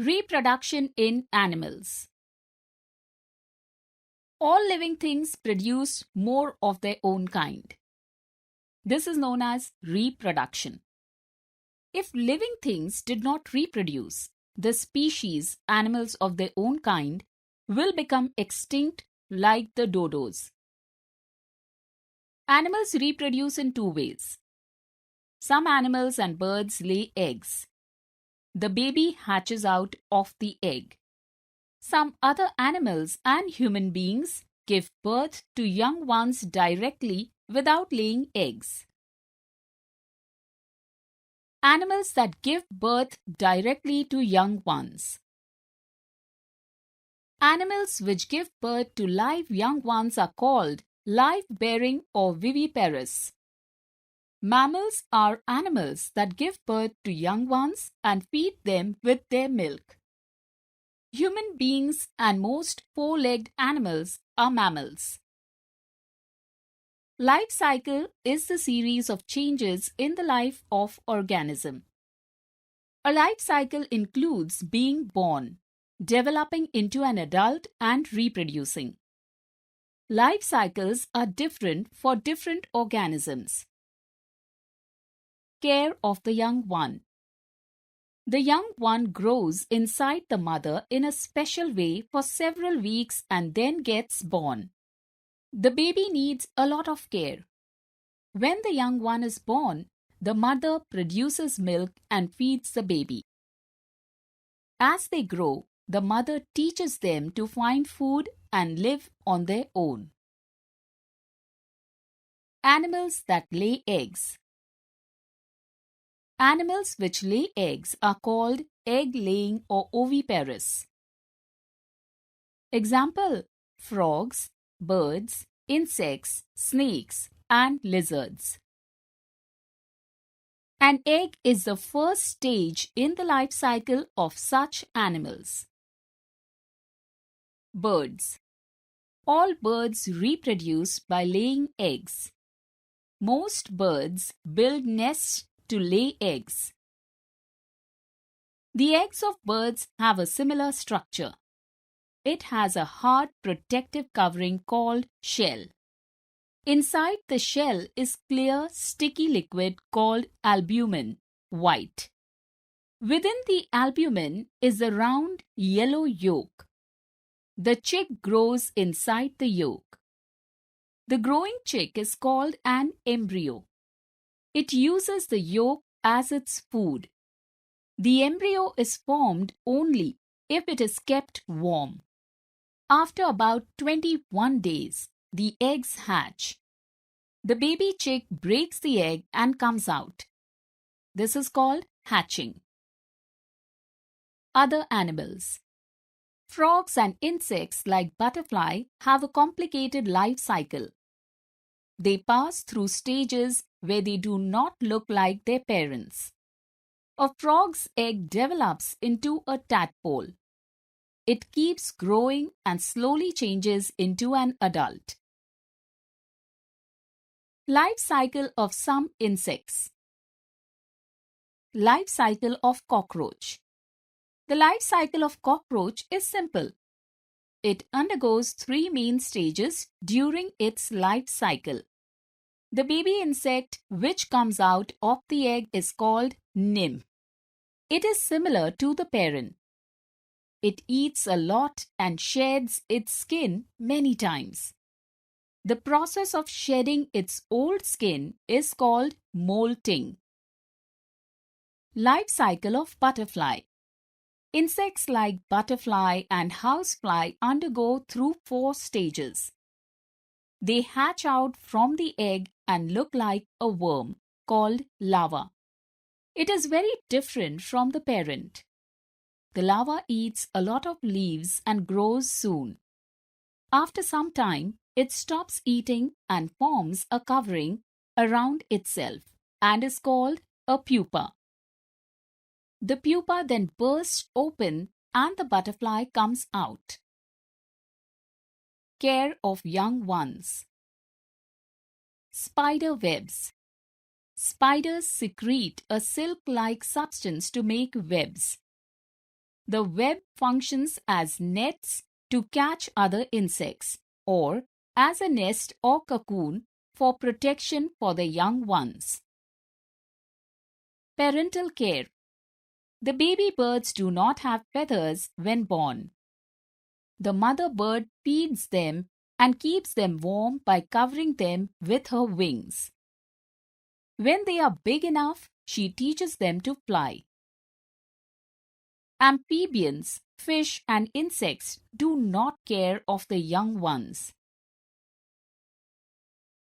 Reproduction in animals. All living things produce more of their own kind. This is known as reproduction. If living things did not reproduce, the species, animals of their own kind, will become extinct like the dodos. Animals reproduce in two ways. Some animals and birds lay eggs. The baby hatches out of the egg. Some other animals and human beings give birth to young ones directly without laying eggs. Animals that give birth directly to young ones. Animals which give birth to live young ones are called live-bearing or viviparous. Mammals are animals that give birth to young ones and feed them with their milk. Human beings and most four-legged animals are mammals. Life cycle is the series of changes in the life of organism. A life cycle includes being born, developing into an adult and reproducing. Life cycles are different for different organisms. Care of the young one. The young one grows inside the mother in a special way for several weeks and then gets born. The baby needs a lot of care. When the young one is born, the mother produces milk and feeds the baby. As they grow, the mother teaches them to find food and live on their own. Animals that lay eggs. Animals which lay eggs are called egg-laying or oviparous. Example: frogs, birds, insects, snakes, and lizards. An egg is the first stage in the life cycle of such animals. Birds. All birds reproduce by laying eggs. Most birds build nests to lay eggs. The eggs of birds have a similar structure. It has a hard protective covering called shell. Inside the shell is clear sticky liquid called albumin, white. Within the albumin is a round yellow yolk. The chick grows inside the yolk. The growing chick is called an embryo. It uses the yolk as its food. The embryo is formed only if it is kept warm. After about 21 days, the eggs hatch. The baby chick breaks the egg and comes out. This is called hatching. Other animals. Frogs and insects like butterfly have a complicated life cycle. They pass through stages where they do not look like their parents. A frog's egg develops into a tadpole. It keeps growing and slowly changes into an adult. Life cycle of some insects. Life cycle of cockroach. The life cycle of cockroach is simple. It undergoes three main stages during its life cycle. The baby insect which comes out of the egg is called nymph. It is similar to the parent. It eats a lot and sheds its skin many times. The process of shedding its old skin is called molting. Life cycle of butterfly. Insects like butterfly and housefly undergo through 4 stages. They hatch out from the egg and look like a worm called larva. It is very different from the parent. The larva eats a lot of leaves and grows soon. After some time, it stops eating and forms a covering around itself and is called a pupa. The pupa then bursts open and the butterfly comes out. Care of young ones. Spider webs. Spiders secrete a silk-like substance to make webs. The web functions as nets to catch other insects or as a nest or cocoon for protection for the young ones. Parental care. The baby birds do not have feathers when born. The mother bird feeds them and keeps them warm by covering them with her wings. When they are big enough, she teaches them to fly. Amphibians, fish and insects do not care of the young ones.